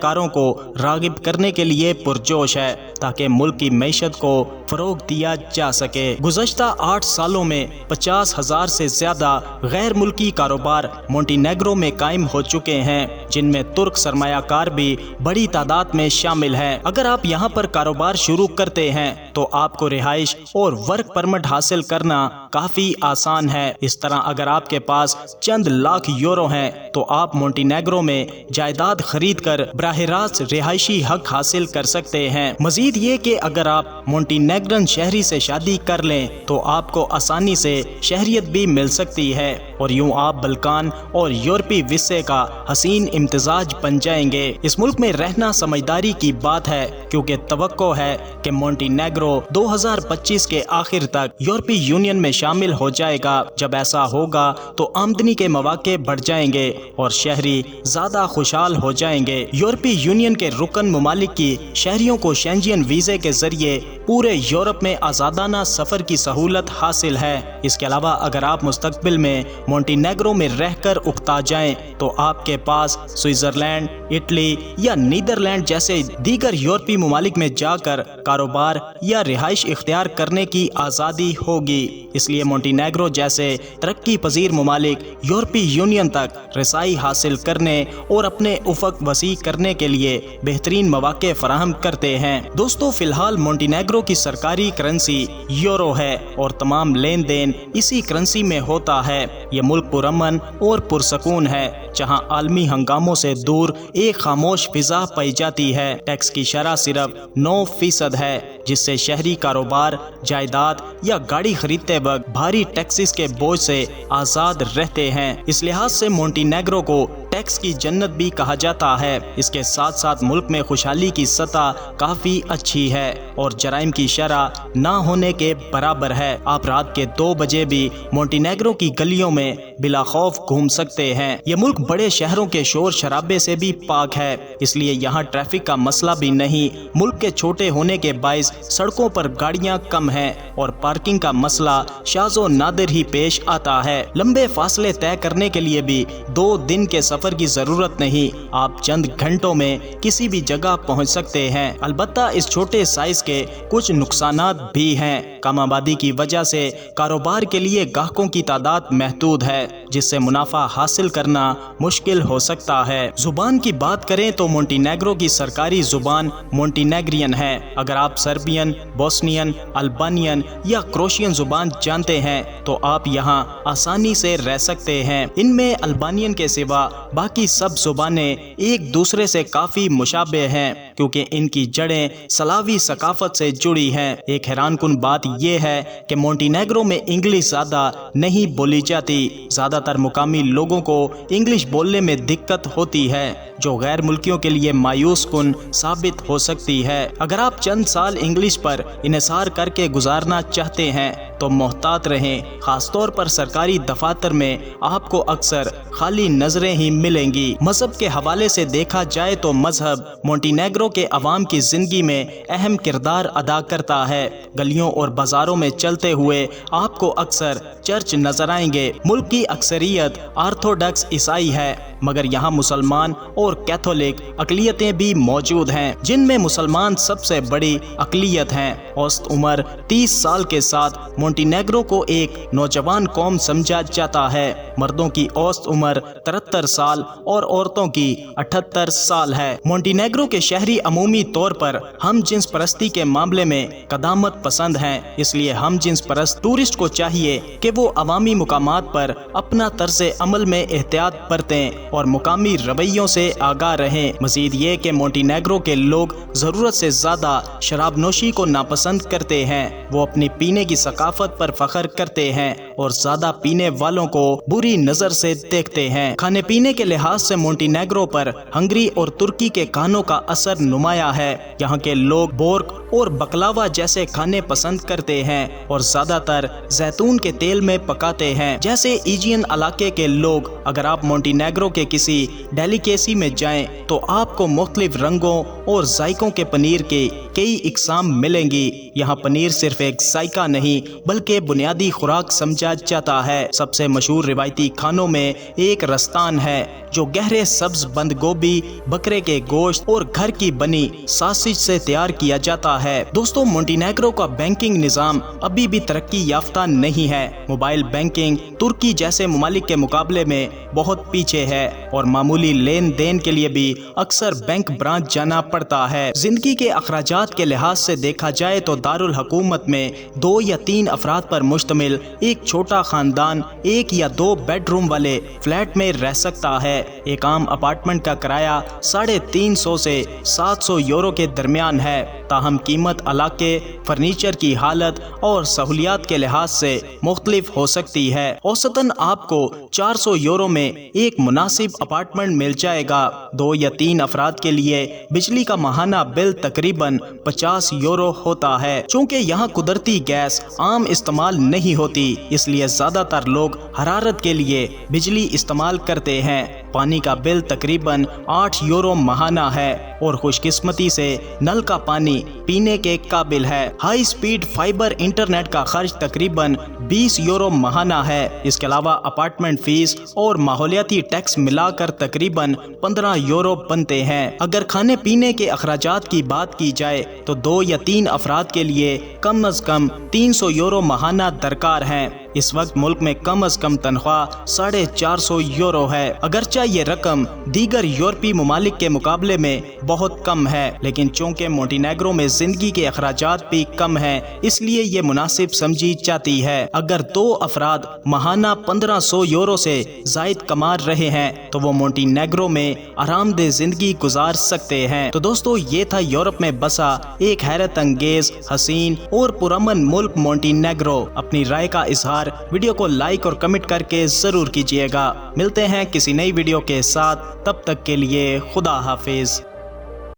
کاروں کو راغب کرنے کے لیے پرجوش ہے تاکہ ملک کی معیشت کو فروغ دیا جا سکے۔ گزشتہ 8 سالوں میں 50,000 سے زیادہ غیر ملکی کاروبار مونٹی نیگرو میں قائم ہو چکے ہیں، جن میں ترک سرمایہ کار بھی بڑی تعداد میں شامل ہیں۔ اگر آپ یہاں پر کاروبار شروع کرتے ہیں تو آپ کو رہائش اور ورک پرمٹ حاصل کرنا کافی آسان ہے۔ اس طرح اگر آپ کے پاس چند لاکھ یورو ہیں تو آپ مونٹی نیگرو میں جائیداد خرید کر براہ راست رہائشی حق حاصل کر سکتے ہیں۔ مزید یہ کہ اگر آپ مونٹی نیگرن شہری سے شادی کر لیں تو آپ کو آسانی سے شہریت بھی مل سکتی ہے اور یوں آپ بلکان اور یورپی ویزے کا حسین امتزاج بن جائیں گے۔ اس ملک میں رہنا سمجھداری کی بات ہے کیونکہ توقع ہے کہ مونٹی نیگرو 2025 کے آخر تک یورپی یونین میں شامل ہو جائے گا۔ جب ایسا ہوگا تو آمدنی کے مواقع بڑھ جائیں گے اور شہری زیادہ خوشحال ہو جائیں گے۔ یورپی یونین کے رکن ممالک کی شہریوں کو شینجین ویزے کے ذریعے پورے یورپ میں آزادانہ سفر کی سہولت حاصل ہے۔ اس کے علاوہ اگر آپ مستقبل میں مونٹی نیگرو میں رہ کر اکتا جائیں تو آپ کے پاس سوئٹزرلینڈ، اٹلی یا نیدرلینڈ جیسے دیگر یورپی ممالک میں جا کر کاروبار یا رہائش اختیار کرنے کی آزادی ہوگی۔ اس لیے مونٹی نیگرو جیسے ترقی پذیر ممالک یورپی یونین تک رسائی حاصل کرنے اور اپنے افق وسیع کرنے کے لیے بہترین مواقع فراہم کرتے ہیں۔ دوستو فی الحال مونٹی نیگرو کی سرکاری کرنسی یورو ہے اور تمام لین دین اسی کرنسی میں ہوتا ہے۔ یہ ملک پرامن اور پرسکون ہے جہاں عالمی ہنگاموں سے دور ایک خاموش فضا پائی جاتی ہے۔ ٹیکس کی شرح صرف 9% ہے جس سے شہری کاروبار، جائیداد یا گاڑی خریدتے وقت بھاری ٹیکسز کے بوجھ سے آزاد رہتے ہیں۔ اس لحاظ سے مونٹی نیگرو کو ٹیکس کی جنت بھی کہا جاتا ہے۔ اس کے ساتھ ساتھ ملک میں خوشحالی کی سطح کافی اچھی ہے اور جرائم کی شرح نہ ہونے کے برابر ہے۔ آپ رات کے 2 بجے بھی مونٹی نیگرو کی گلیوں میں بلا خوف گھوم سکتے ہیں۔ یہ ملک بڑے شہروں کے شور شرابے سے بھی پاک ہے، اس لیے یہاں ٹریفک کا مسئلہ بھی نہیں۔ ملک کے چھوٹے ہونے کے باعث سڑکوں پر گاڑیاں کم ہیں اور پارکنگ کا مسئلہ شاذ و نادر ہی پیش آتا ہے۔ لمبے فاصلے طے کرنے کے لیے بھی 2 دن کے سفر کی ضرورت نہیں، آپ چند گھنٹوں میں کسی بھی جگہ پہنچ سکتے ہیں۔ البتہ اس چھوٹے سائز کے کچھ نقصانات بھی ہیں۔ کم آبادی کی وجہ سے کاروبار کے لیے گاہکوں کی تعداد محدود ہے جس سے منافع حاصل کرنا مشکل ہو سکتا ہے۔ زبان کی بات کریں تو مونٹی نیگرو کی سرکاری زبان مونٹی نیگرین ہے۔ اگر آپ سربین، بوسنین، البانین یا کروشین زبان جانتے ہیں تو آپ یہاں آسانی سے رہ سکتے ہیں۔ ان میں البانین کے سوا باقی سب زبانیں ایک دوسرے سے کافی مشابہ ہیں کیونکہ ان کی جڑیں سلاوی ثقافت سے جڑی ہیں۔ ایک حیران کن بات یہ ہے کہ مونٹی نیگرو میں انگلش زیادہ نہیں بولی جاتی۔ زیادہ تر مقامی لوگوں کو انگلش بولنے میں دقت ہوتی ہے جو غیر ملکیوں کے لیے مایوس کن ثابت ہو سکتی ہے۔ اگر آپ چند سال انگلش پر انحصار کر کے گزارنا چاہتے ہیں تو محتاط رہیں، خاص طور پر سرکاری دفاتر میں آپ کو اکثر خالی نظریں ہی ملیں گی۔ مذہب کے حوالے سے دیکھا جائے تو مذہب مونٹی نیگرو کے عوام کی زندگی میں اہم کردار ادا کرتا ہے۔ گلیوں اور بازاروں میں چلتے ہوئے آپ کو اکثر چرچ نظر آئیں گے۔ ملک کی اکثریت آرتھوڈکس عیسائی ہے مگر یہاں مسلمان اور کیتھولک اقلیتیں بھی موجود ہیں جن میں مسلمان سب سے بڑی اقلیت ہیں۔ اوسط عمر 30 سال کے ساتھ مونٹی نیگرو کو ایک نوجوان قوم سمجھا جاتا ہے۔ مردوں کی اوسط عمر 73 سال اور عورتوں کی 78 سال ہے۔ مونٹی نیگرو کے شہری عمومی طور پر ہم جنس پرستی کے معاملے میں قدامت پسند ہیں، اس لیے ہم جنس پرست ٹورسٹ کو چاہیے کہ وہ عوامی مقامات پر اپنا طرز عمل میں احتیاط برتیں اور مقامی رویوں سے آگاہ رہیں۔ مزید یہ کہ مونٹی نیگرو کے لوگ ضرورت سے زیادہ شراب نوشی کو ناپسند کرتے ہیں، وہ اپنی پینے کی ثقافت پر فخر کرتے ہیں اور زیادہ پینے والوں کو بری نظر سے دیکھتے ہیں۔ کھانے پینے کے لحاظ سے مونٹی نیگرو پر ہنگری اور ترکی کے کھانوں کا اثر نمایاں ہے۔ یہاں کے لوگ بورک اور بکلاوا جیسے کھانے پسند کرتے ہیں اور زیادہ تر زیتون کے تیل میں پکاتے ہیں جیسے ایجین علاقے کے لوگ۔ اگر آپ مونٹی نیگرو کے کسی ڈیلیکیسی میں جائیں تو آپ کو مختلف رنگوں اور ذائقوں کے پنیر کے کئی اقسام ملیں گی۔ یہاں پنیر صرف ایک ذائقہ نہیں بلکہ بنیادی خوراک سمجھا سمجھا جاتا ہے۔ سب سے مشہور روایتی کھانوں میں ایک رستان ہے جو گہرے سبز بند گوبھی، بکرے کے گوشت اور گھر کی بنی ساسج سے تیار کیا جاتا ہے۔ دوستو، مونٹینیگرو کا بینکنگ نظام ابھی بھی ترقی یافتہ نہیں ہے۔ موبائل بینکنگ ترکی جیسے ممالک کے مقابلے میں بہت پیچھے ہے اور معمولی لین دین کے لیے بھی اکثر بینک برانچ جانا پڑتا ہے۔ زندگی کے اخراجات کے لحاظ سے دیکھا جائے تو دارالحکومت میں 2 یا 3 افراد پر مشتمل ایک چھوٹا خاندان 1 یا 2 بیڈ روم والے فلیٹ میں رہ سکتا ہے۔ ایک عام اپارٹمنٹ کا کرایہ 350 سے 700 یورو کے درمیان ہے، تاہم قیمت علاقے، فرنیچر کی حالت اور سہولیات کے لحاظ سے مختلف ہو سکتی ہے۔ اوسطاً آپ کو 400 یورو میں ایک مناسب اپارٹمنٹ مل جائے گا۔ 2 یا 3 افراد کے لیے بجلی کا ماہانہ بل تقریباً 50 یورو ہوتا ہے۔ چونکہ یہاں قدرتی گیس عام استعمال نہیں ہوتی، اس لیے زیادہ تر لوگ حرارت کے لیے بجلی استعمال کرتے ہیں۔ پانی کا بل تقریباً 8 یورو ماہانہ ہے اور خوش قسمتی سے نل کا پانی پینے کے قابل ہے۔ ہائی سپیڈ فائبر انٹرنیٹ کا خرچ تقریباً 20 یورو ماہانہ ہے۔ اس کے علاوہ اپارٹمنٹ فیس اور ماحولیاتی ٹیکس ملا کر تقریباً 15 یورو بنتے ہیں۔ اگر کھانے پینے کے اخراجات کی بات کی جائے تو 2 یا 3 افراد کے لیے کم از کم 300 یورو ماہانہ درکار ہیں۔ اس وقت ملک میں کم از کم تنخواہ 450 یورو ہے۔ اگرچہ یہ رقم دیگر یورپی ممالک کے مقابلے میں بہت کم ہے، لیکن چونکہ مونٹینیگرو میں زندگی کے اخراجات بھی کم ہیں، اس لیے یہ مناسب سمجھی جاتی ہے۔ اگر 2 افراد ماہانہ 1500 یورو سے زائد کما رہے ہیں تو وہ مونٹینیگرو میں آرام دہ زندگی گزار سکتے ہیں۔ تو دوستو، یہ تھا یورپ میں بسا ایک حیرت انگیز، حسین اور پرامن ملک مونٹینیگرو۔ اپنی رائے کا اظہار ویڈیو کو لائک اور کمنٹ کر کے ضرور کیجیے گا۔ ملتے ہیں کسی نئی ویڈیو کے ساتھ، تب تک کے لیے خدا حافظ۔